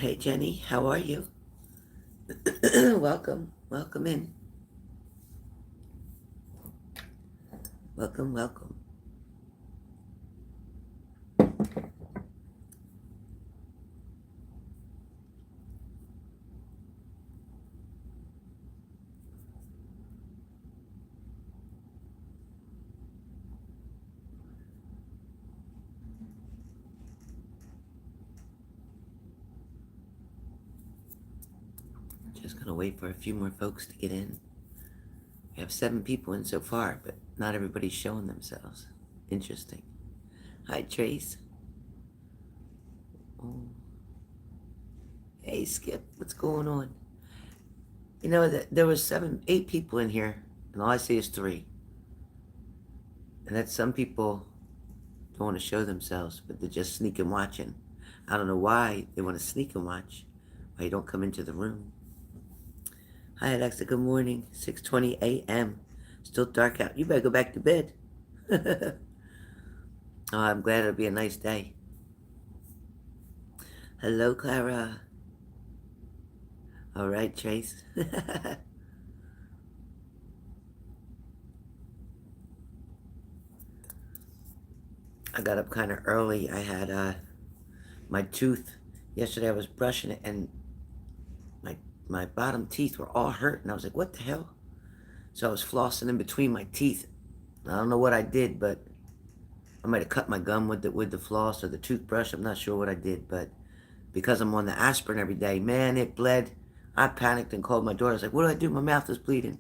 Hey Jenny, how are you? Welcome in. Welcome. Just gonna wait for a few more folks to get in. We have 7 people in so far, but not everybody's showing themselves. Interesting. Hi Trace. Oh. Hey Skip, what's going on? You know that there was 8 people in here, and all I see is 3. And that's some people don't want to show themselves, but they're just sneaking watching. I don't know why they want to sneak and watch. Why you don't come into the room. Hi Alexa, good morning. 6:20 a.m. Still dark out. You better go back to bed. Oh, I'm glad it'll be a nice day. Hello, Clara. All right, Trace. I got up kind of early. I had my tooth. Yesterday I was brushing it, and my my bottom teeth were all hurt, and I was like, what the hell? So I was flossing in between my teeth. I don't know what I did, but I might have cut my gum with the floss or the toothbrush. I'm not sure what I did, but because I'm on the aspirin every day, man, it bled. I panicked and called my daughter. I was like, what do I do? My mouth is bleeding.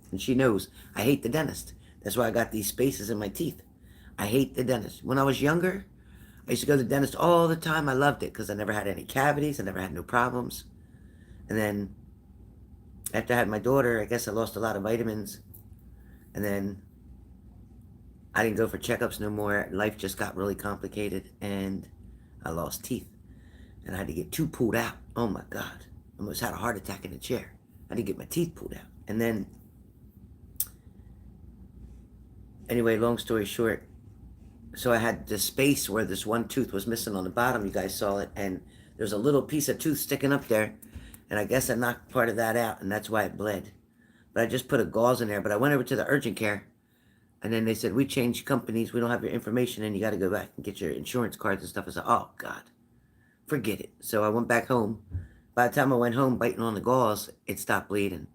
And she knows I hate the dentist. That's why I got these spaces in my teeth. I hate the dentist. When I was younger, I used to go to the dentist all the time. I loved it because I never had any cavities. I never had no problems. And then after I had my daughter, I guess I lost a lot of vitamins. And then I didn't go for checkups no more. Life just got really complicated and I lost teeth. And I had to get 2 pulled out. Oh my God. I almost had a heart attack in the chair. I had to get my teeth pulled out. And then, anyway, long story short, so I had this space where this one tooth was missing on the bottom. You guys saw it. And there's a little piece of tooth sticking up there. And I guess I knocked part of that out, and that's why it bled. But I just put a gauze in there. But I went over to the urgent care, and then they said, we changed companies. We don't have your information, and you got to go back and get your insurance cards and stuff. I said, oh, God, forget it. So I went back home. By the time I went home biting on the gauze, it stopped bleeding.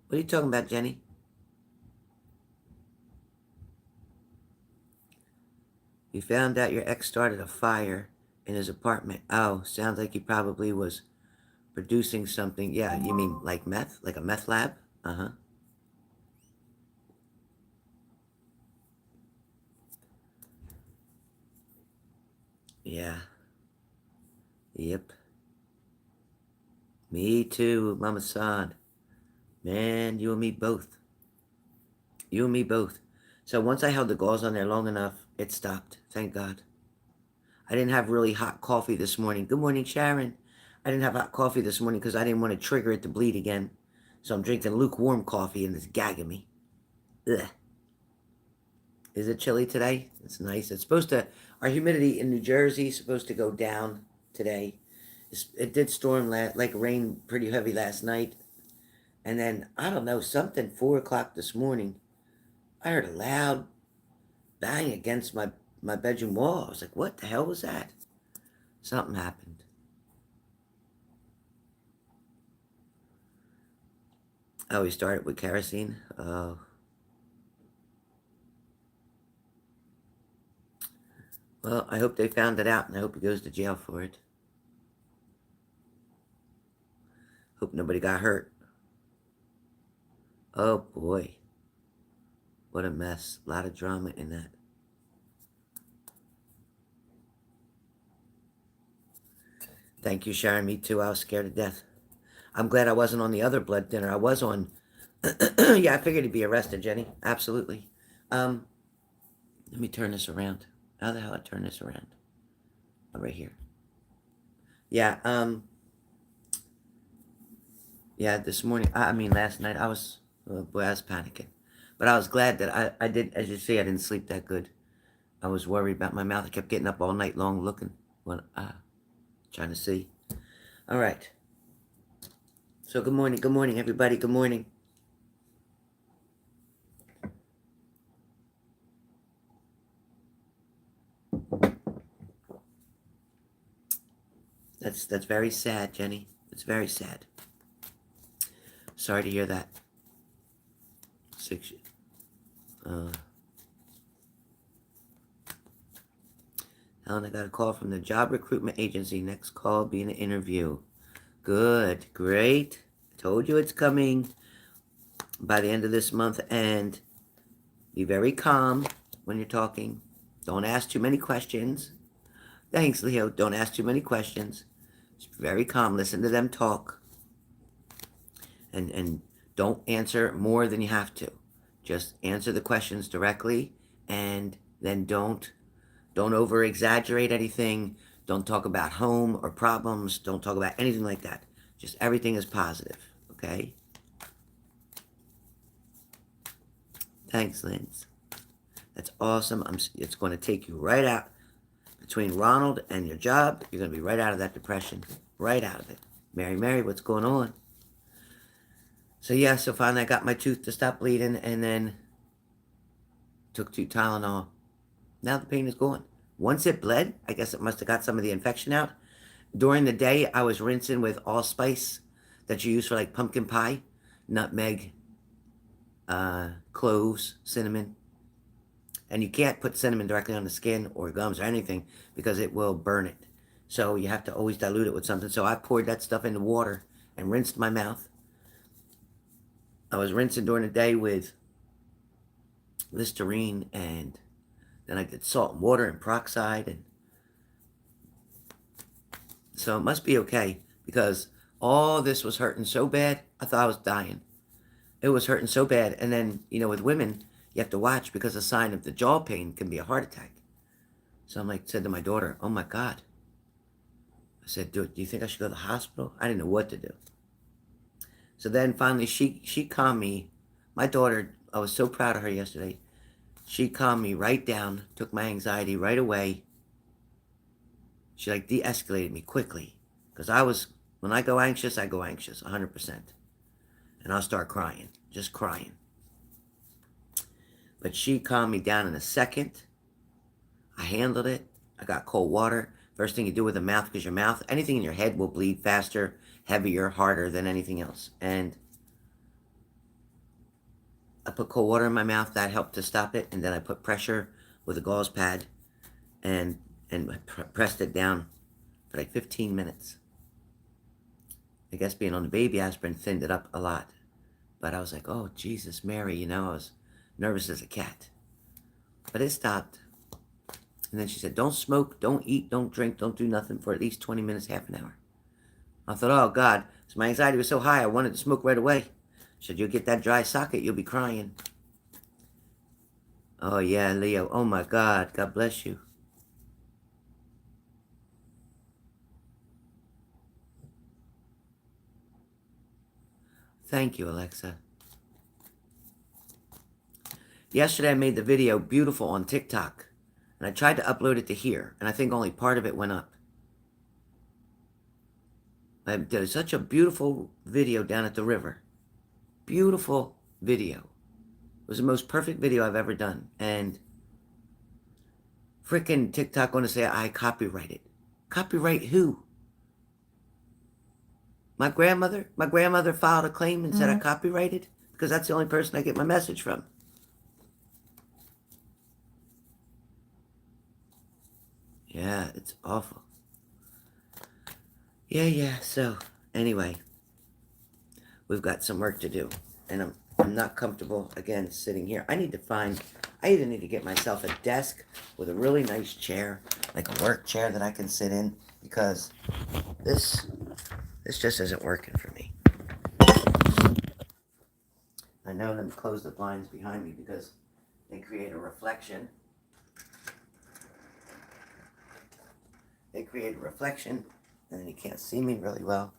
What are you talking about, Jenny? You found out your ex started a fire in his apartment. Oh, sounds like he probably was producing something. Yeah, you mean like meth? Like a meth lab? Uh-huh. Yeah. Yep. Me too, Mama San. Man, you and me both. You and me both. So once I held the gauze on there long enough, it stopped. Thank God. I didn't have really hot coffee this morning. Good morning, Sharon. I didn't have hot coffee this morning because I didn't want to trigger it to bleed again. So I'm drinking lukewarm coffee and it's gagging me. Ugh. Is it chilly today? It's nice. It's supposed to, our humidity in New Jersey is supposed to go down today. It did storm like rain pretty heavy last night. And then, I don't know, something 4 o'clock this morning, I heard a loud bang against my bedroom wall. I was like, what the hell was that? Something happened. Oh, we started with kerosene. Oh, well, I hope they found it out, and I hope he goes to jail for it. Hope nobody got hurt. Oh boy, what a mess. A lot of drama in that. Thank you, Sharon. Me too. I was scared to death. I'm glad I wasn't on the other blood dinner. I was on. Yeah, I figured he'd be arrested, Jenny. Absolutely. Um, Let me turn this around. How the hell I turn this around? Oh, right here. Yeah. Yeah. This morning. I mean, last night I was. Oh boy, I was panicking. But I was glad that I did, as you see, I didn't sleep that good. I was worried about my mouth. I kept getting up all night long looking, trying to see. All right. So good morning, everybody. Good morning. That's very sad, Jenny. It's very sad. Sorry to hear that. Six. Uh, Helen, I got a call from the job recruitment agency. Next call be an interview. Good, great. Told you it's coming by the end of this month, and be very calm when you're talking. Don't ask too many questions. Thanks, Leo. Don't ask too many questions. Just very calm. Listen to them talk. And don't answer more than you have to. Just answer the questions directly, and then don't over exaggerate anything. Don't talk about home or problems. Don't talk about anything like that. Just everything is positive, okay? Thanks, Linz. That's awesome. It's going to take you right out. Between Ronald and your job, you're going to be right out of that depression. Right out of it. Mary, what's going on? So yeah, so finally I got my tooth to stop bleeding, and then took 2 Tylenol. Now the pain is gone. Once it bled, I guess it must have got some of the infection out. During the day, I was rinsing with allspice that you use for like pumpkin pie, nutmeg, cloves, cinnamon. And you can't put cinnamon directly on the skin or gums or anything because it will burn it. So you have to always dilute it with something. So I poured that stuff into water and rinsed my mouth. I was rinsing during the day with Listerine, and then I did salt and water and peroxide, and so it must be okay because all this was hurting so bad, I thought I was dying. It was hurting so bad, and then, with women, you have to watch because a sign of the jaw pain can be a heart attack. So I'm like, said to my daughter, oh my God. I said, do you think I should go to the hospital? I didn't know what to do. So then finally she calmed me. My daughter, I was so proud of her yesterday. She calmed me right down, took my anxiety right away. She like de-escalated me quickly. Because when I go anxious, 100%. And I'll start crying, just crying. But she calmed me down in a second. I handled it. I got cold water. First thing you do with the mouth, because your mouth, anything in your head will bleed faster, heavier, harder than anything else. And I put cold water in my mouth. That helped to stop it. And then I put pressure with a gauze pad and pressed it down for like 15 minutes. I guess being on the baby aspirin thinned it up a lot. But I was like, oh, Jesus, Mary, I was nervous as a cat. But it stopped. And then she said, don't smoke, don't eat, don't drink, don't do nothing for at least 20 minutes, half an hour. I thought, oh, God. So my anxiety was so high, I wanted to smoke right away. She said, you'll get that dry socket, you'll be crying. Oh, yeah, Leo. Oh, my God. God bless you. Thank you, Alexa. Yesterday I made the video beautiful on TikTok. And I tried to upload it to here. And I think only part of it went up. I did such a beautiful video down at the river. Beautiful video. It was the most perfect video I've ever done. And frickin' TikTok going to say I copyrighted. Copyright who? My grandmother? My grandmother filed a claim and said I copyrighted? Because that's the only person I get my message from. Yeah, it's awful. Yeah. So, anyway, we've got some work to do. And I'm not comfortable, again, sitting here. I either need to get myself a desk with a really nice chair, like a work chair that I can sit in, because this just isn't working for me. I know them close the blinds behind me because they create a reflection. And then you can't see me really well.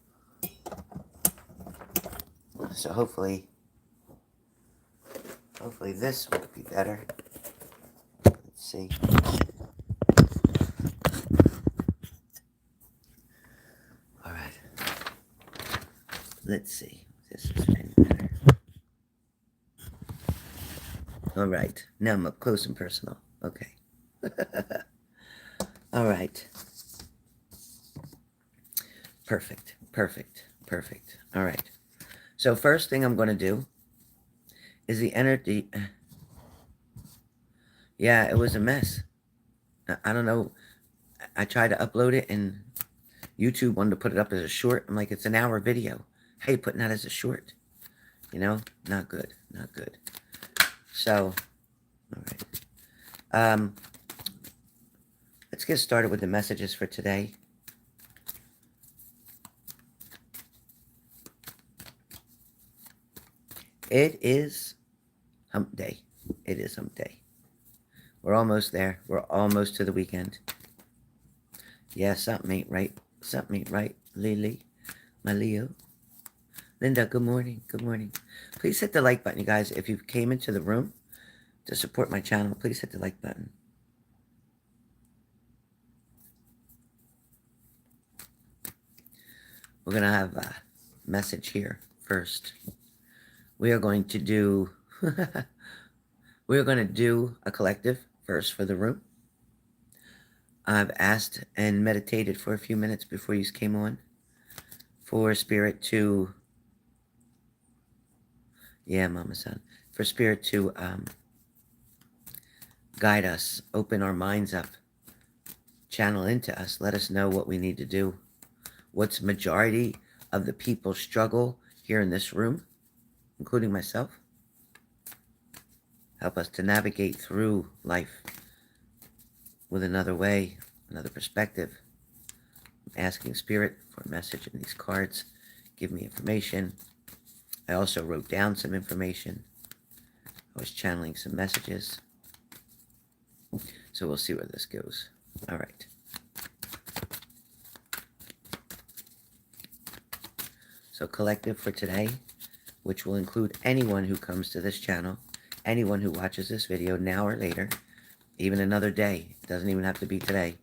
So hopefully Hopefully this will be better. Let's see. All right. Let's see. This is any better. All right. Now I'm up close and personal. Okay. All right. Perfect. Perfect. Perfect. All right. So first thing I'm going to do is the energy. Yeah, it was a mess. I don't know. I tried to upload it and YouTube wanted to put it up as a short. I'm like, it's an hour video. How you putting that as a short? You know, not good. Not good. So, all right. Let's get started with the messages for today. It is hump day. It is hump day. We're almost there. We're almost to the weekend. Yeah, something ain't right. Something ain't right. Lily, my Leo. Linda, good morning. Good morning. Please hit the like button, you guys. If you came into the room to support my channel, please hit the like button. We're going to have a message here first. We are going to do we're going to do a collective first for the room. I've asked and meditated for a few minutes before you came on for Spirit to, yeah, Mama Son, for Spirit to guide us, open our minds up, channel into us, let us know what we need to do, what's majority of the people struggle here in this room, including myself. Help us to navigate through life with another way, another perspective. I'm asking Spirit for a message in these cards. Give me information. I also wrote down some information. I was channeling some messages. So we'll see where this goes. All right. So collective for today, which will include anyone who comes to this channel, anyone who watches this video now or later, even another day. It doesn't even have to be today,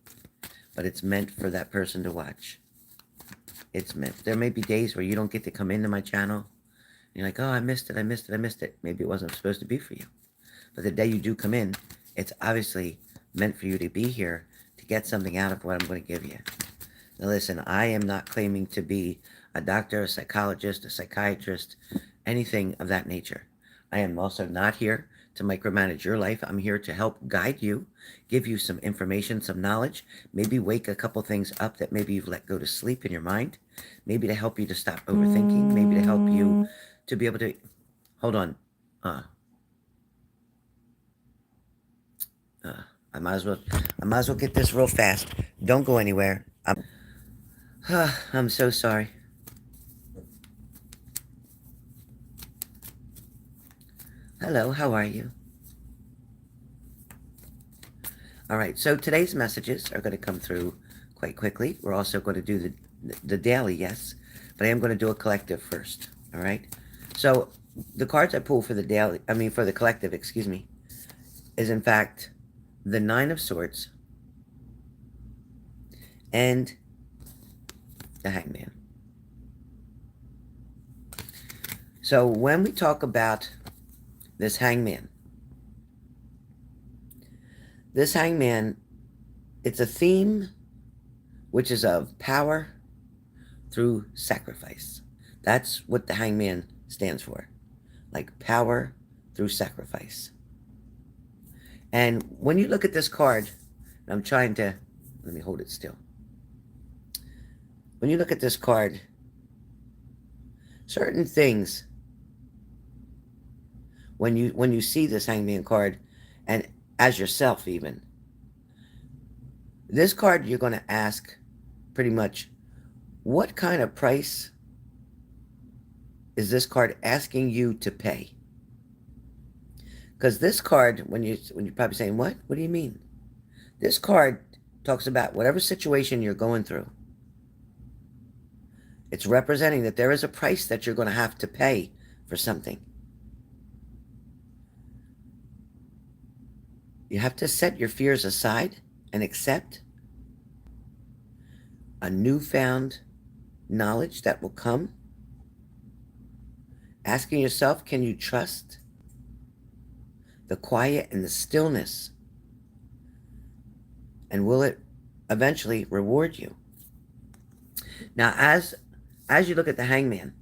but it's meant for that person to watch. It's meant. There may be days where you don't get to come into my channel. And you're like, oh, I missed it, I missed it, I missed it. Maybe it wasn't supposed to be for you. But the day you do come in, it's obviously meant for you to be here to get something out of what I'm going to give you. Now listen, I am not claiming to be a doctor, a psychologist, a psychiatrist, anything of that nature. I am also not here to micromanage your life. I'm here to help guide you, give you some information, some knowledge, maybe wake a couple things up that maybe you've let go to sleep in your mind, maybe to help you to stop overthinking, maybe to help you to be able to, hold on, I might as well get this real fast. Don't go anywhere. I'm so sorry. Hello, how are you? All right, so today's messages are going to come through quite quickly. We're also going to do the daily, yes, but I am going to do a collective first, all right? So the cards I pull for the daily, for the collective, excuse me, is in fact the Nine of Swords and the Hangman. So when we talk about this Hangman, it's a theme which is of power through sacrifice. That's what the Hangman stands for, like power through sacrifice. And when you look at this card, I'm trying to, let me hold it still. When you look at this card, certain things, when you see this Hangman card, and as yourself even, this card you're going to ask pretty much, what kind of price is this card asking you to pay? Because this card, when you're probably saying, what do you mean? This card talks about whatever situation you're going through. It's representing that there is a price that you're going to have to pay for something. You have to set your fears aside and accept a newfound knowledge that will come. Asking yourself, can you trust the quiet and the stillness? And will it eventually reward you? Now, as you look at the hangman,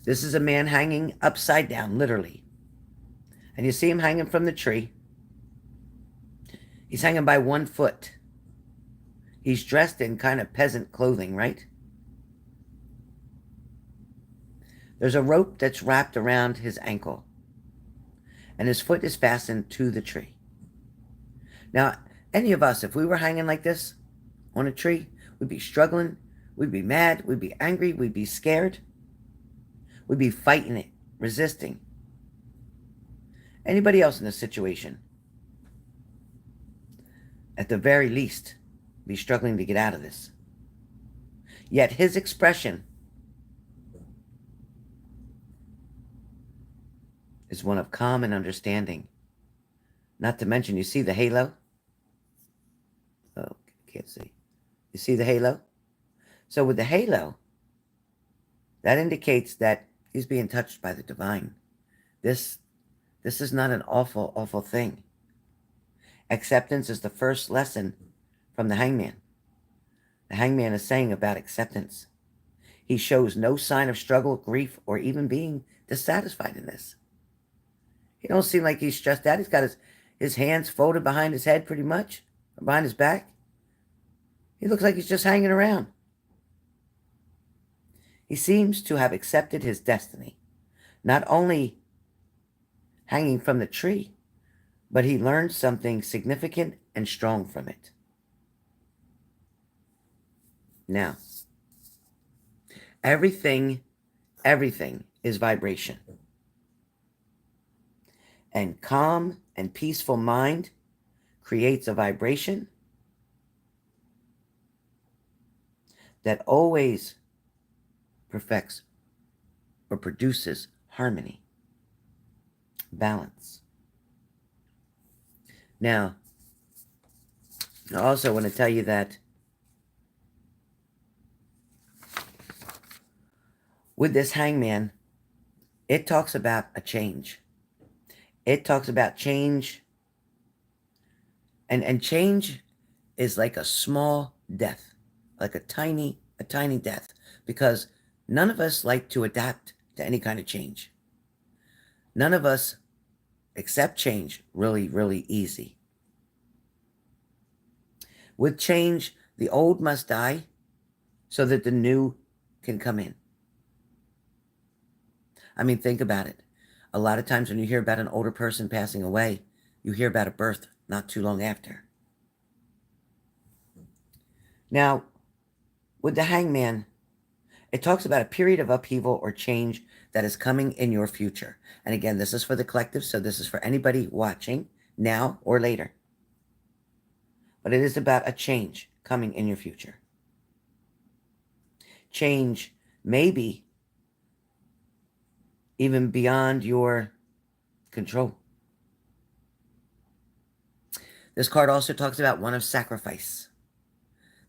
this is a man hanging upside down, literally. And you see him hanging from the tree. He's hanging by 1 foot. He's dressed in kind of peasant clothing, right? There's a rope that's wrapped around his ankle, and his foot is fastened to the tree. Now, any of us, if we were hanging like this on a tree, we'd be struggling, we'd be mad, we'd be angry, we'd be scared, we'd be fighting it, resisting. Anybody else in this situation, at the very least, be struggling to get out of this. Yet his expression is one of calm and understanding. Not to mention, you see the halo? Oh, can't see. You see the halo? So with the halo, that indicates that he's being touched by the divine. This is not an awful, awful thing. Acceptance is the first lesson from the hangman. The hangman is saying about acceptance. He shows no sign of struggle, grief, or even being dissatisfied in this. He don't seem like he's stressed out. He's got his hands folded behind his head pretty much, behind his back. He looks like he's just hanging around. He seems to have accepted his destiny, not only hanging from the tree, but he learned something significant and strong from it. Now, everything is vibration. And calm and peaceful mind creates a vibration that always perfects or produces harmony, balance. Now, I also want to tell you that with this hangman, it talks about a change. It talks about change. And change is like a small death, like a tiny death, because none of us like to adapt to any kind of change. None of us accept change really, really easy. With change, the old must die so that the new can come in. I mean, think about it. A lot of times when you hear about an older person passing away, you hear about a birth not too long after. Now, with the hangman, it talks about a period of upheaval or change that is coming in your future. And again, this is for the collective, so this is for anybody watching now or later. But it is about a change coming in your future. Change maybe even beyond your control. This card also talks about one of sacrifice.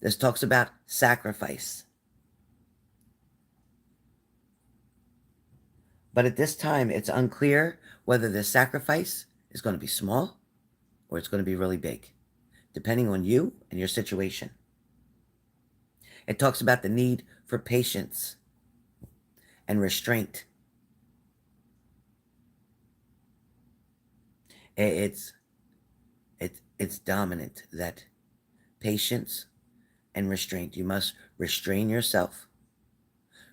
This talks about sacrifice. But at this time, it's unclear whether the sacrifice is going to be small or it's going to be really big, depending on you and your situation. It talks about the need for patience and restraint. It's dominant, that patience and restraint. You must restrain yourself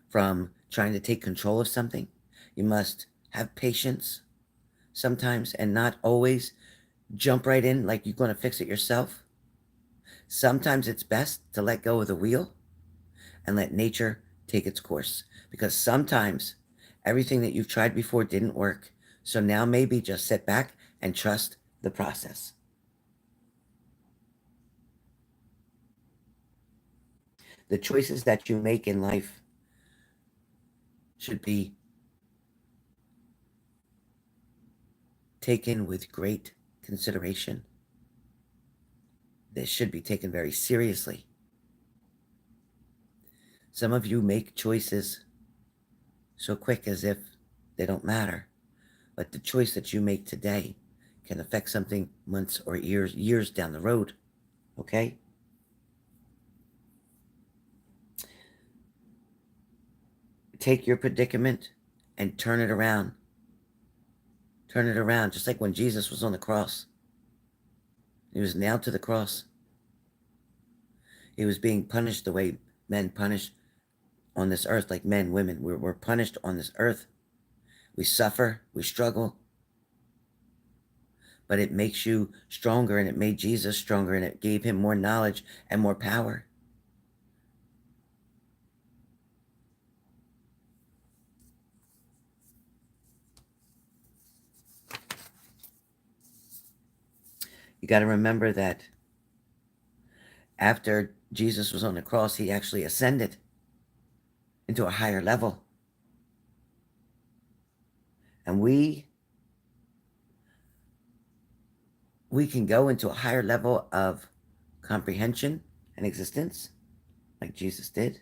from trying to take control of something. You must have patience sometimes and not always jump right in like you're going to fix it yourself. Sometimes it's best to let go of the wheel and let nature take its course, because sometimes everything that you've tried before didn't work. So now maybe just sit back and trust the process. The choices that you make in life should be taken with great consideration. This should be taken very seriously. Some of you make choices so quick as if they don't matter. But the choice that you make today can affect something months or years down the road. Okay? Take your predicament and turn it around. Turn it around, just like when Jesus was on the cross. He was nailed to the cross. He was being punished the way men punish on this earth, like men, women. We're punished on this earth. We suffer, we struggle. But it makes you stronger, and it made Jesus stronger, and it gave him more knowledge and more power. You got to remember that after Jesus was on the cross, he actually ascended into a higher level. And we can go into a higher level of comprehension and existence like Jesus did.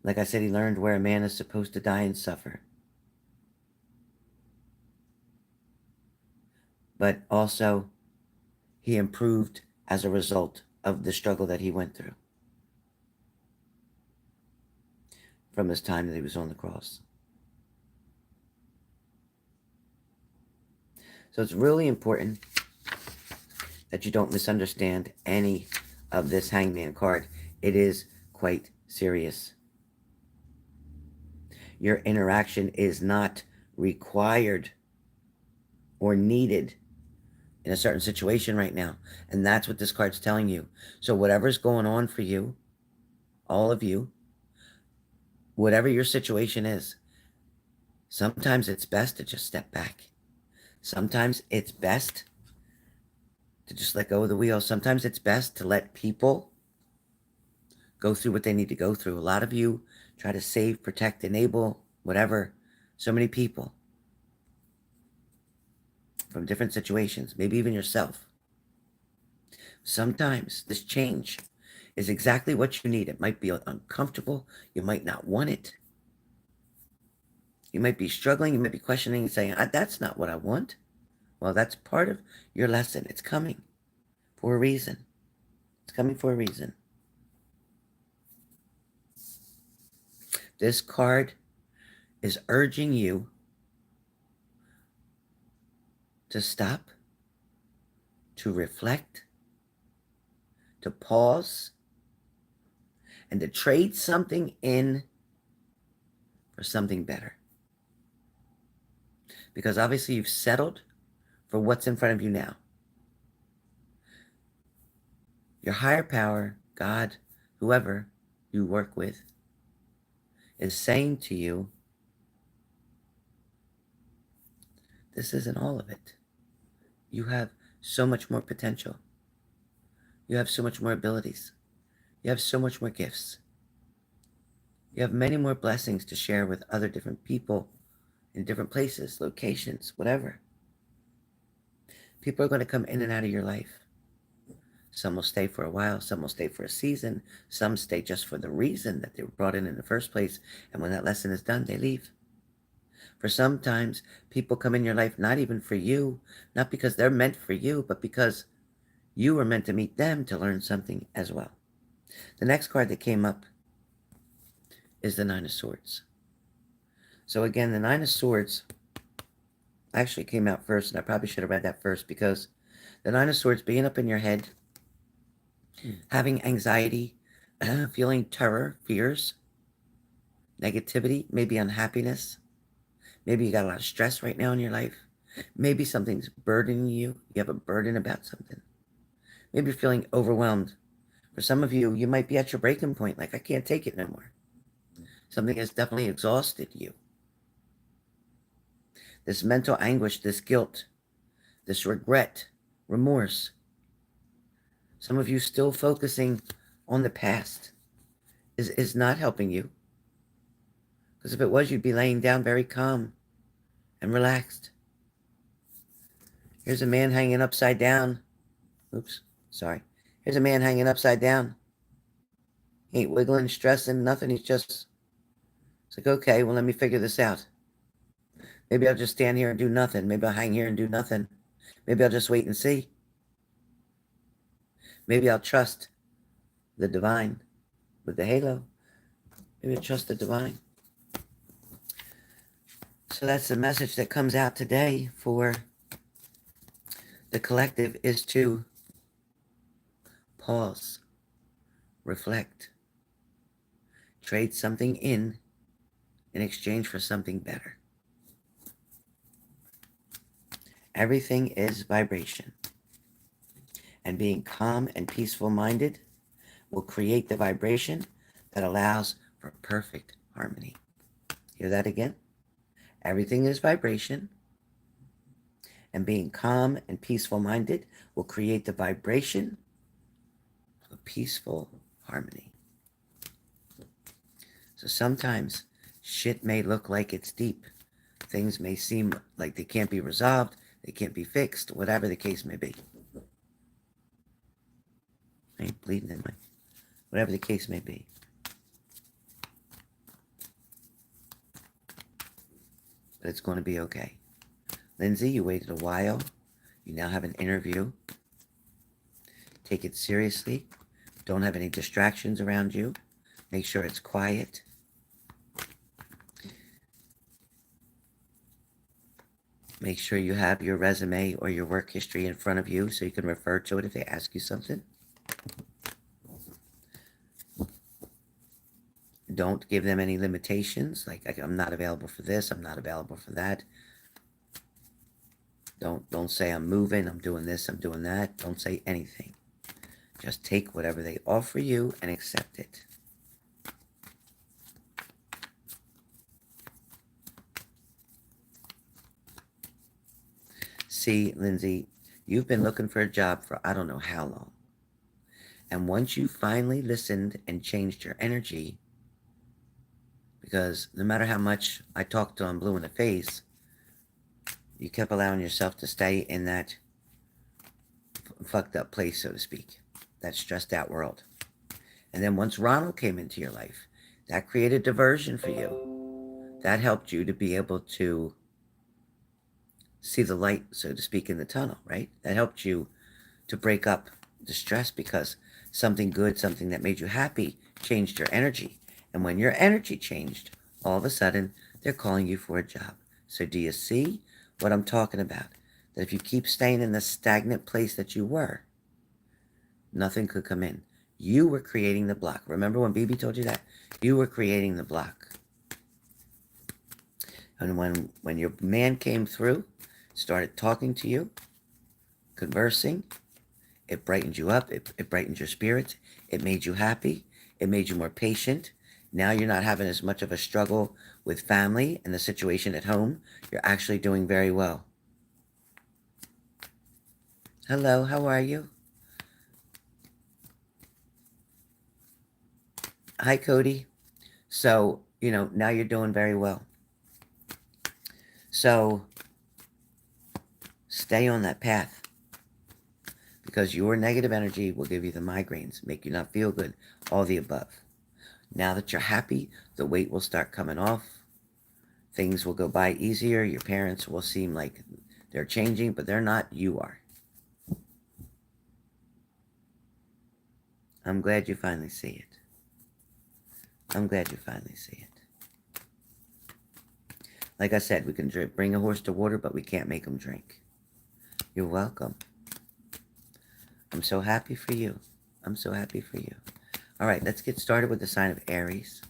Like I said, he learned where a man is supposed to die and suffer. But also, he improved as a result of the struggle that he went through from his time that he was on the cross. So it's really important that you don't misunderstand any of this Hangman card. It is quite serious. Your interaction is not required or needed in a certain situation right now. And that's what this card's telling you. So whatever's going on for you, all of you, whatever your situation is, sometimes it's best to just step back. Sometimes it's best to just let go of the wheel. Sometimes it's best to let people go through what they need to go through. A lot of you try to save, protect, enable, whatever, so many people from different situations, maybe even yourself. Sometimes this change is exactly what you need. It might be uncomfortable. You might not want it. You might be struggling. You might be questioning and saying, that's not what I want. Well, that's part of your lesson. It's coming for a reason. It's coming for a reason. This card is urging you to stop, to reflect, to pause, and to trade something in for something better. Because obviously you've settled for what's in front of you now. Your higher power, God, whoever you work with, is saying to you, this isn't all of it. You have so much more potential. You have so much more abilities. You have so much more gifts. You have many more blessings to share with other different people in different places, locations, whatever. People are going to come in and out of your life. Some will stay for a while. Some will stay for a season. Some stay just for the reason that they were brought in the first place. And when that lesson is done, they leave. For sometimes people come in your life not even for you, not because they're meant for you, but because you were meant to meet them to learn something as well. The next card that came up is the Nine of Swords. So again, the Nine of Swords actually came out first, and I probably should have read that first, because the Nine of Swords being up in your head, having anxiety, feeling terror, fears, negativity, maybe unhappiness. Maybe you got a lot of stress right now in your life. Maybe something's burdening you. You have a burden about something. Maybe you're feeling overwhelmed. For some of you, you might be at your breaking point, like, I can't take it no more. Something has definitely exhausted you. This mental anguish, this guilt, this regret, remorse. Some of you still focusing on the past is not helping you. Because if it was, you'd be laying down very calm and relaxed. Here's a man hanging upside down. Oops, sorry. Here's a man hanging upside down. He ain't wiggling, stressing, nothing. He's just, it's like, okay, well, let me figure this out. Maybe I'll just stand here and do nothing. Maybe I'll hang here and do nothing. Maybe I'll just wait and see. Maybe I'll trust the divine with the halo. Maybe I'll trust the divine. So that's the message that comes out today for the collective, is to pause, reflect, trade something in exchange for something better. Everything is vibration. And being calm and peaceful minded will create the vibration that allows for perfect harmony. Hear that again? Everything is vibration. And being calm and peaceful minded will create the vibration of peaceful harmony. So sometimes shit may look like it's deep. Things may seem like they can't be resolved, they can't be fixed, whatever the case may be. I ain't bleeding in my... Whatever the case may be. But it's going to be okay. Lindsay, you waited a while. You now have an interview. Take it seriously. Don't have any distractions around you. Make sure it's quiet. Make sure you have your resume or your work history in front of you so you can refer to it if they ask you something. Don't give them any limitations, like I'm not available for this, I'm not available for that. Don't say I'm moving, I'm doing this, I'm doing that. Don't say anything. Just take whatever they offer you and accept it. See, Lindsay, you've been looking for a job for I don't know how long. And once you finally listened and changed your energy, because no matter how much I talked to I'm blue in the face, you kept allowing yourself to stay in that fucked up place, so to speak, that stressed out world. And then once Ronald came into your life, that created diversion for you. That helped you to be able to see the light, so to speak, in the tunnel, right? That helped you to break up the stress because something good, something that made you happy, changed your energy. And when your energy changed, all of a sudden, they're calling you for a job. So do you see what I'm talking about? That if you keep staying in the stagnant place that you were, nothing could come in. You were creating the block. Remember when BB told you that? You were creating the block. And when your man came through, started talking to you, conversing, it brightened you up. It brightened your spirits. It made you happy. It made you more patient. Now you're not having as much of a struggle with family and the situation at home. You're actually doing very well. Hello, how are you? Hi, Cody. So, now you're doing very well. So, stay on that path. Because your negative energy will give you the migraines, make you not feel good, all the above. Now that you're happy, the weight will start coming off. Things will go by easier. Your parents will seem like they're changing, but they're not. You are. I'm glad you finally see it. I'm glad you finally see it. Like I said, we can bring a horse to water, but we can't make him drink. You're welcome. I'm so happy for you. I'm so happy for you. All right, let's get started with the sign of Aries.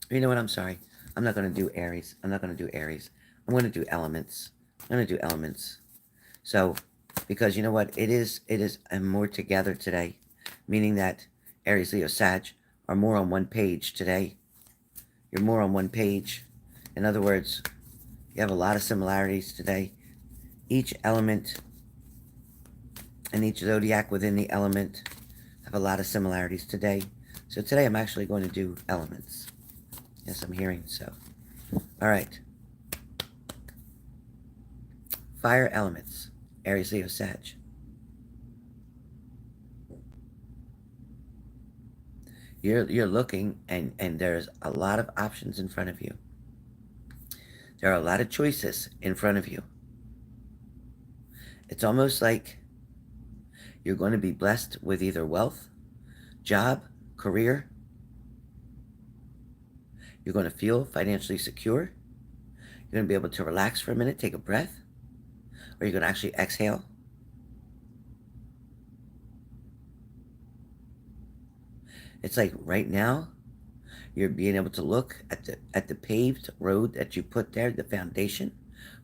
You know what? I'm sorry. I'm not going to do Aries. I'm not going to do Aries. I'm going to do elements. I'm going to do elements. So, because you know what? It is more together today, meaning that Aries, Leo, Sag are more on one page today. You're more on one page. In other words, you have a lot of similarities today. Each element and each zodiac within the element have a lot of similarities today. So today I'm actually going to do elements. Yes, I'm hearing so. All right. Fire elements. Aries, Leo, Sag. You're looking, and there's a lot of options in front of you. There are a lot of choices in front of you. It's almost like you're going to be blessed with either wealth, job, career. You're going to feel financially secure. You're going to be able to relax for a minute, take a breath, or you're going to actually exhale. It's like right now, you're being able to look at the paved road that you put there, the foundation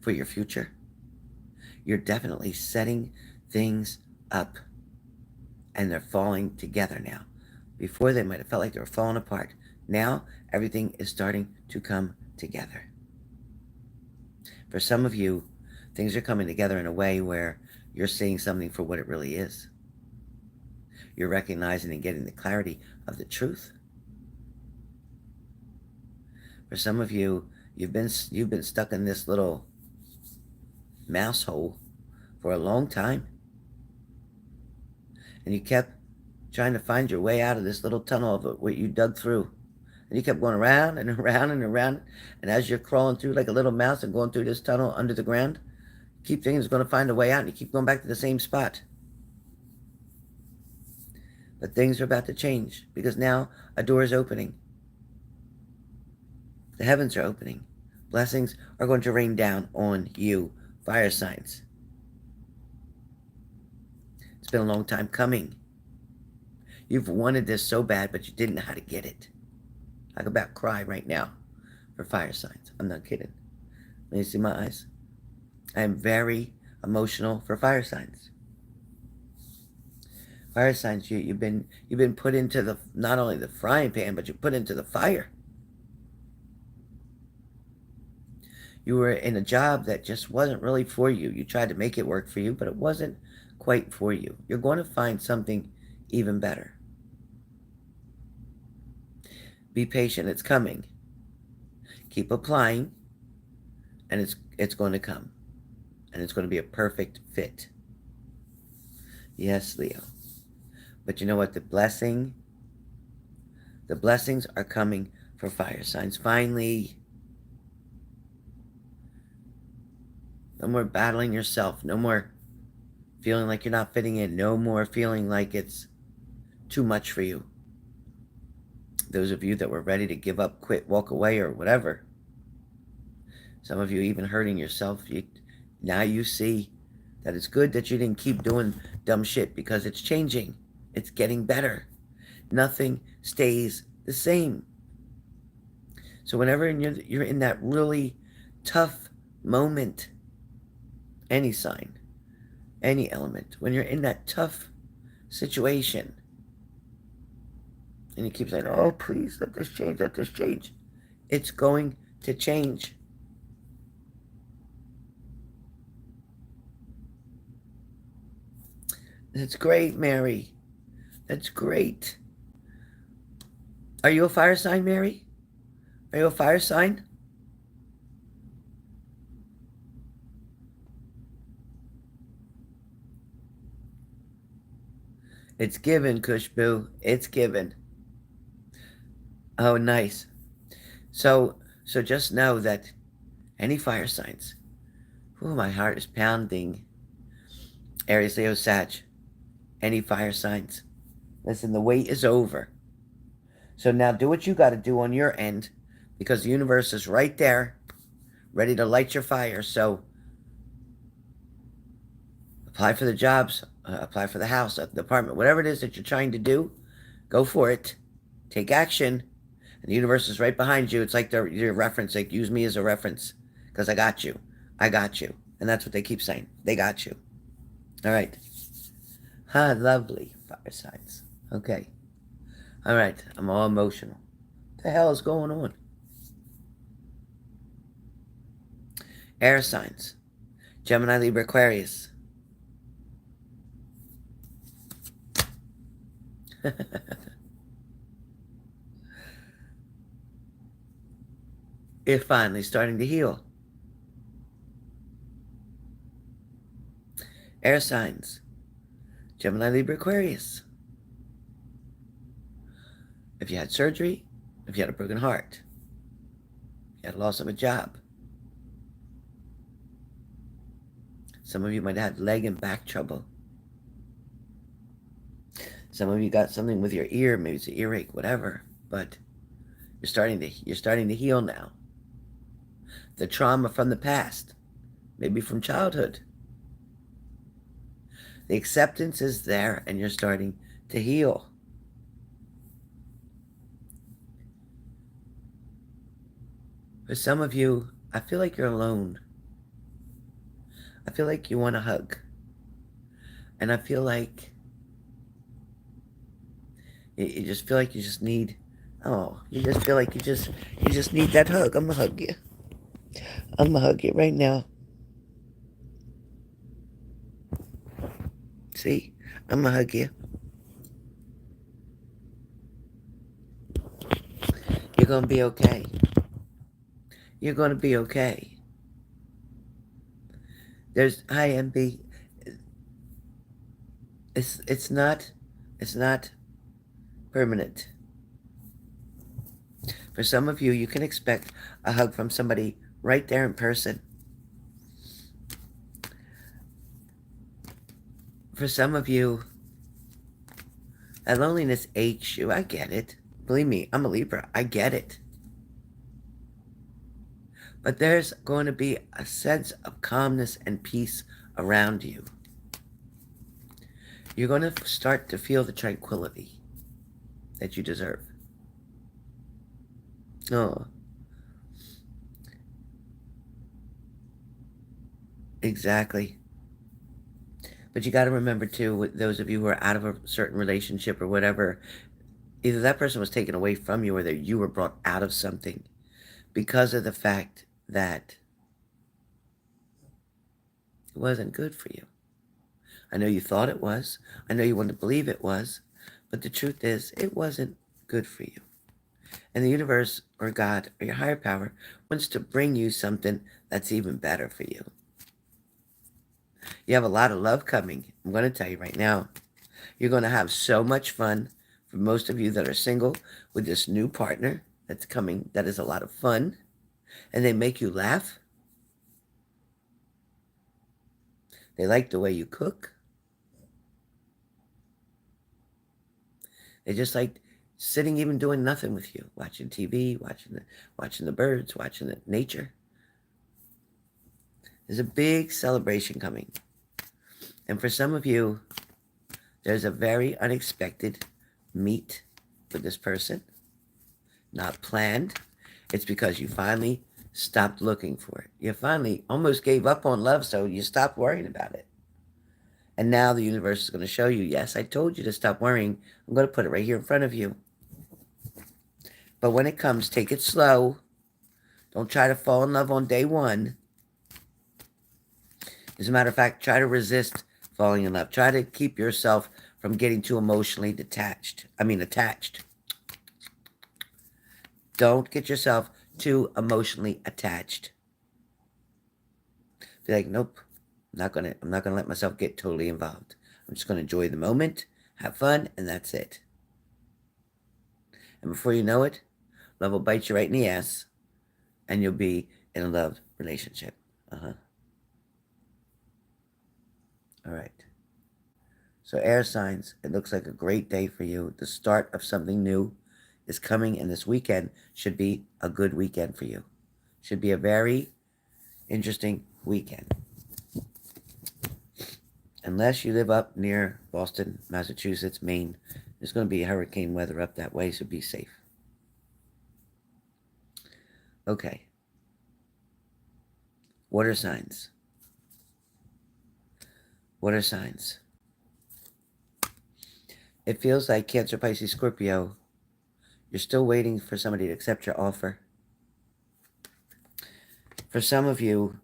for your future. You're definitely setting things up, and they're falling together now. Before, they might have felt like they were falling apart. Now, everything is starting to come together. For some of you, things are coming together in a way where you're seeing something for what it really is. You're recognizing and getting the clarity of the truth. For some of you, you've been stuck in this little mouse hole for a long time. And you kept trying to find your way out of this little tunnel of what you dug through. And you kept going around and around and around. And as you're crawling through like a little mouse and going through this tunnel under the ground, you keep thinking it's going to find a way out, and you keep going back to the same spot. But things are about to change, because now a door is opening. The heavens are opening. Blessings are going to rain down on you, fire signs. It's been a long time coming. You've wanted this so bad, but you didn't know how to get it. I could about cry right now for fire signs. I'm not kidding. Let me see my eyes. I am very emotional for fire signs. Fire signs, you've been put into the, not only the frying pan, but you're put into the fire. You were in a job that just wasn't really for you. You tried to make it work for you, but it wasn't quite for you. You're going to find something even better. Be patient. It's coming. Keep applying, and it's going to come. And it's going to be a perfect fit. Yes, Leo. But you know what? The blessings are coming for fire signs. Finally. No more battling yourself. No more feeling like you're not fitting in. No more feeling like it's too much for you. Those of you that were ready to give up, quit, walk away, or whatever. Some of you even hurting yourself. Now you see that it's good that you didn't keep doing dumb shit, because it's changing. It's getting better. Nothing stays the same. So whenever you're in that really tough moment, any sign, any element, when you're in that tough situation, and you keep saying, oh, please, let this change, let this change. It's going to change. That's great, Mary. That's great. Are you a fire sign, Mary? Are you a fire sign? It's given, Kushboo. It's given. Oh, nice. So just know that any fire signs. Oh, my heart is pounding. Aries, Leo, Sag. Any fire signs. Listen, the wait is over. So now do what you got to do on your end, because the universe is right there, ready to light your fire. So apply for the jobs, apply for the house, the apartment, whatever it is that you're trying to do, go for it. Take action. And the universe is right behind you. It's like your reference. Like, use me as a reference, because I got you. I got you. And that's what they keep saying. They got you. All right. Lovely fire signs. Okay. All right. I'm all emotional. What the hell is going on? Air signs. Gemini, Libra, Aquarius. You're finally starting to heal. Air signs. Gemini, Libra, Aquarius. If you had surgery, if you had a broken heart, if you had loss of a job. Some of you might have had leg and back trouble. Some of you got something with your ear, maybe it's an earache, whatever. But you're starting to heal now. The trauma from the past, maybe from childhood. The acceptance is there, and you're starting to heal. For some of you, I feel like you're alone. I feel like you want a hug. And I feel like you just feel like you just need, you just feel like you just need that hug. I'm going to hug you. I'm going to hug you right now. See? I'm going to hug you. You're going to be okay. You're going to be okay. There's IMB. It's not permanent. For some of you, you can expect a hug from somebody right there in person. For some of you, that loneliness aches you. I get it. Believe me, I'm a Libra. I get it. But there's going to be a sense of calmness and peace around you. You're going to start to feel the tranquility that you deserve. Oh. Exactly. But you got to remember, too, with those of you who are out of a certain relationship or whatever, either that person was taken away from you or that you were brought out of something because of the fact that it wasn't good for you. I know you thought it was. I know you wanted to believe it was. But the truth is, it wasn't good for you. And the universe or God or your higher power wants to bring you something that's even better for you. You have a lot of love coming. I'm going to tell you right now. You're going to have so much fun, for most of you that are single, with this new partner that's coming. That is a lot of fun. And they make you laugh. They like the way you cook. They just like sitting, even doing nothing with you, watching TV, watching the birds, watching the nature. There's a big celebration coming. And for some of you, there's a very unexpected meet with this person. Not planned. It's because you finally stopped looking for it. You finally almost gave up on love, so you stopped worrying about it. And now the universe is going to show you, yes, I told you to stop worrying. I'm going to put it right here in front of you. But when it comes, take it slow. Don't try to fall in love on day one. As a matter of fact, try to resist falling in love. Try to keep yourself from getting too emotionally attached. Don't get yourself too emotionally attached. Be like, nope, I'm not gonna let myself get totally involved. I'm just gonna enjoy the moment, have fun, and that's it. And before you know it, love will bite you right in the ass, and you'll be in a love relationship. All right. So air signs, it looks like a great day for you. The start of something new is coming, and this weekend should be a good weekend for you. Should be a very interesting weekend. Unless you live up near Boston, Massachusetts, Maine, there's going to be hurricane weather up that way, so be safe. Okay. Water signs. Water signs. It feels like Cancer, Pisces, Scorpio, you're still waiting for somebody to accept your offer. For some of you,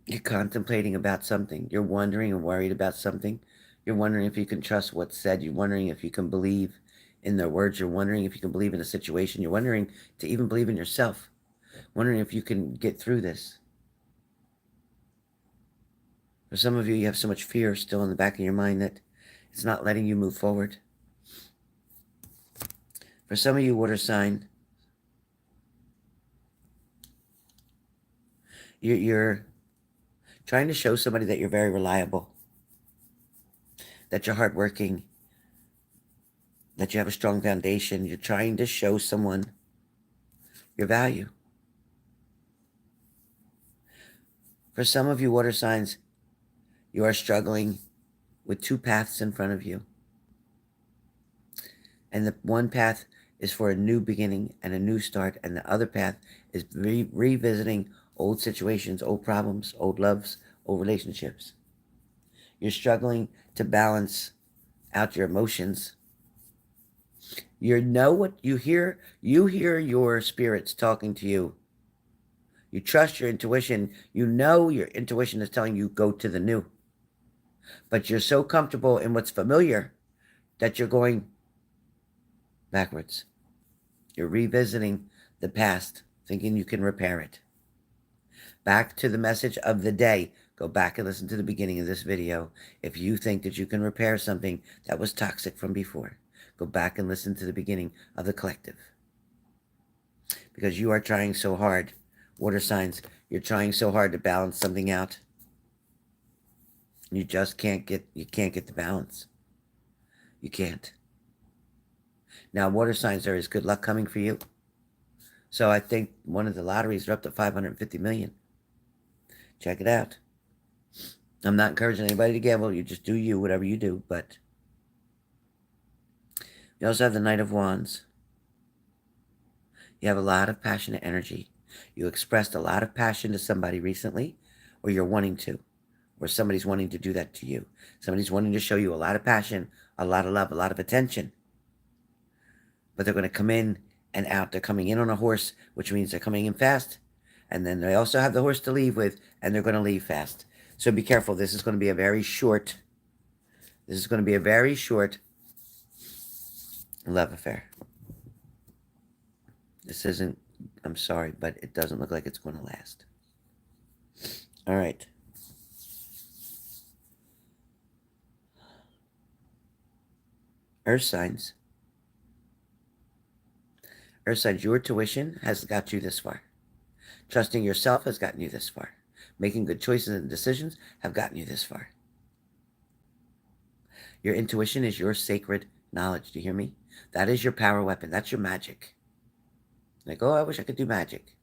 you're contemplating about something. You're wondering and worried about something. You're wondering if you can trust what's said. You're wondering if you can believe in their words. You're wondering if you can believe in a situation. You're wondering to even believe in yourself. Wondering if you can get through this. For some of you, you have so much fear still in the back of your mind that it's not letting you move forward. For some of you, water sign, you're trying to show somebody that you're very reliable, that you're hardworking, that you have a strong foundation. You're trying to show someone your value. For some of you water signs, you are struggling with two paths in front of you. And the one path is for a new beginning and a new start, and the other path is revisiting old situations, old problems, old loves, old relationships. You're struggling to balance out your emotions. You know what you hear your spirits talking to you. You trust your intuition. You know your intuition is telling you go to the new. But you're so comfortable in what's familiar that you're going backwards. You're revisiting the past, thinking you can repair it. Back to the message of the day. Go back and listen to the beginning of this video. If you think that you can repair something that was toxic from before, go back and listen to the beginning of the collective. Because you are trying so hard, water signs, you're trying so hard to balance something out. You just can't get the balance. You can't. Now, water signs, there is good luck coming for you. So I think one of the lotteries are up to 550 million. Check it out. I'm not encouraging anybody to gamble. You just do you, whatever you do. But you also have the Knight of Wands. You have a lot of passionate energy. You expressed a lot of passion to somebody recently, or you're wanting to, or somebody's wanting to do that to you. Somebody's wanting to show you a lot of passion, a lot of love, a lot of attention. But they're going to come in and out. They're coming in on a horse, which means they're coming in fast. And then they also have the horse to leave with, and they're going to leave fast. So be careful. This is going to be a very short love affair. This isn't, I'm sorry, but it doesn't look like it's going to last. All right. Earth signs. Earth signs, your tuition has got you this far. Trusting yourself has gotten you this far. Making good choices and decisions have gotten you this far. Your intuition is your sacred knowledge. Do you hear me? That is your power weapon. That's your magic. Like, oh, I wish I could do magic.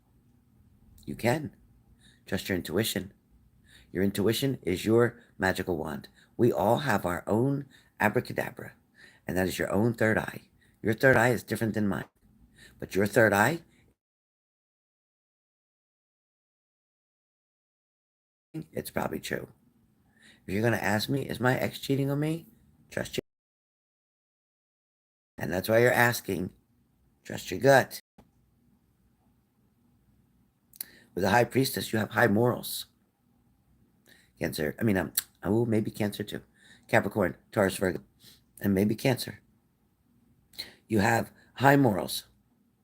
You can. Trust your intuition. Your intuition is your magical wand. We all have our own abracadabra, and that is your own third eye. Your third eye is different than mine. But your third eye, it's probably true. If you're going to ask me, is my ex cheating on me? Trust your, and that's why you're asking. Trust your gut. With a high priestess, you have high morals. Cancer, maybe Cancer too. Capricorn, Taurus, Virgo, and maybe Cancer. You have high morals.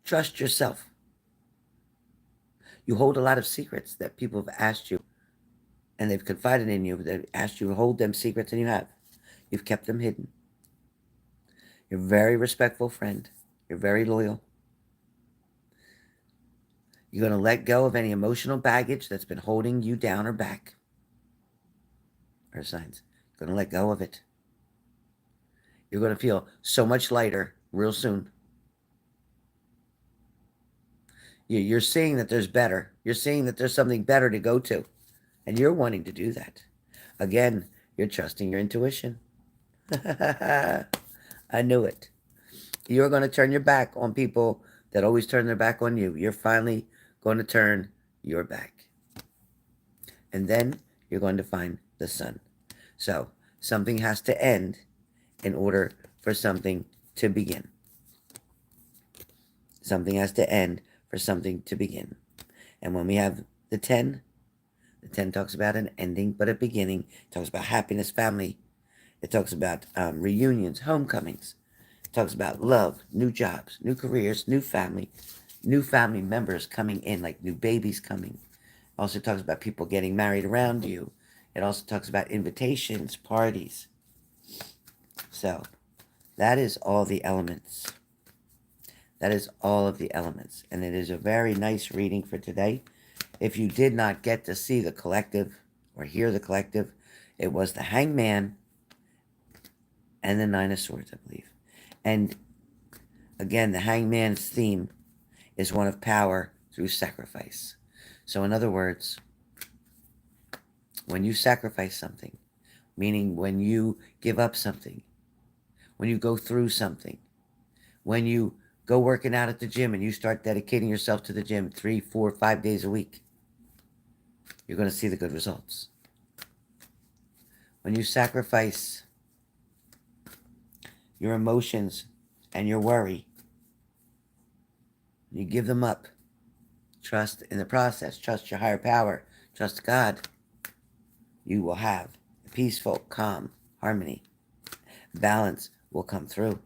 Trust yourself. You hold a lot of secrets that people have asked you, and they've confided in you. They've asked you to hold them secrets, and you have. You've kept them hidden. You're a very respectful friend. You're very loyal. You're going to let go of any emotional baggage that's been holding you down or back. Earth signs. You're going to let go of it. You're going to feel so much lighter real soon. You're seeing that there's better. You're seeing that there's something better to go to. And you're wanting to do that. Again, you're trusting your intuition. I knew it. You're going to turn your back on people that always turn their back on you. You're finally going to turn your back. And then you're going to find the sun. So something has to end in order for something to begin. Something has to end for something to begin. And when we have the 10 talks about an ending but a beginning. It talks about happiness, family. It talks about reunions, homecomings. It talks about love, new jobs, new careers, new family members coming in, like new babies coming. Also talks about people getting married around you. It also talks about invitations, parties. So that is all the elements. That is all of the elements. And it is a very nice reading for today. If you did not get to see the collective or hear the collective, it was the Hangman and the Nine of Swords, I believe. And again, the Hangman's theme is one of power through sacrifice. So in other words, when you sacrifice something, meaning when you give up something, when you go through something, when you go working out at the gym and you start dedicating yourself to the gym 3, 4, 5 days a week, you're going to see the good results. When you sacrifice your emotions and your worry, you give them up, trust in the process, trust your higher power, trust God, you will have peaceful, calm, harmony. Balance will come through.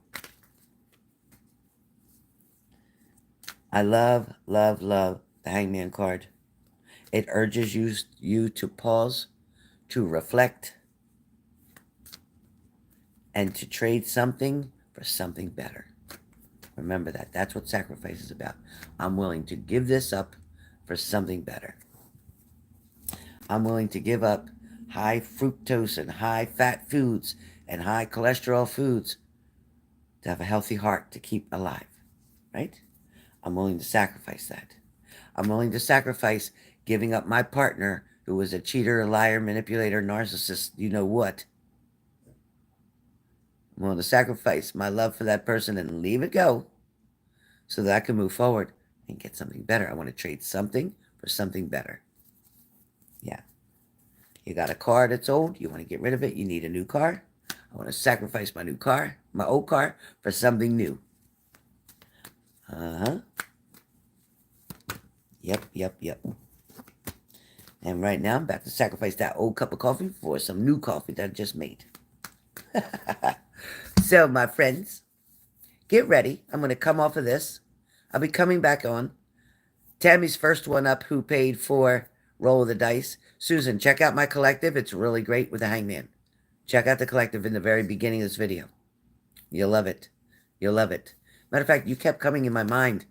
I love, love, love the Hangman card. It urges you to pause, to reflect, and to trade something for something better. Remember that. That's what sacrifice is about. I'm willing to give this up for something better. I'm willing to give up high fructose and high fat foods and high cholesterol foods to have a healthy heart to keep alive, right? I'm willing to sacrifice that. I'm willing to sacrifice giving up my partner who was a cheater, a liar, manipulator, narcissist, you know what. I'm willing to sacrifice my love for that person and leave it go so that I can move forward and get something better. I want to trade something for something better. Yeah. You got a car that's old. You want to get rid of it. You need a new car. I want to sacrifice my new car, my old car, for something new. Uh-huh. Yep. And right now, I'm about to sacrifice that old cup of coffee for some new coffee that I just made. So, my friends, get ready. I'm going to come off of this. I'll be coming back on. Tammy's first one up who paid for Roll of the Dice. Susan, check out my collective. It's really great with the Hangman. Check out the collective in the very beginning of this video. You'll love it. You'll love it. Matter of fact, you kept coming in my mind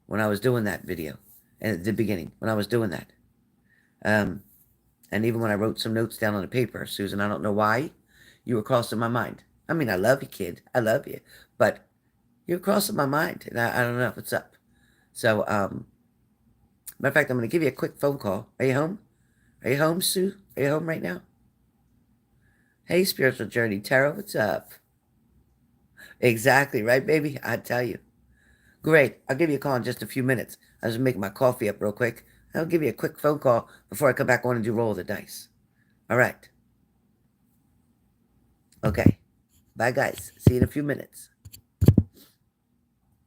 when I was doing that video. And at the beginning, when I was doing that. And even when I wrote some notes down on the paper, Susan, I don't know why, you were crossing my mind. I mean, I love you, kid. I love you. But you're crossing my mind. And I don't know if it's up. So, matter of fact, I'm going to give you a quick phone call. Are you home? Are you home, Sue? Are you home right now? Hey, Spiritual Journey Tarot, what's up? Exactly, right, baby? I tell you. Great. I'll give you a call in just a few minutes. I was making my coffee up real quick. I'll give you a quick phone call before I come back on and do Roll of the Dice. All right. Okay. Bye, guys. See you in a few minutes.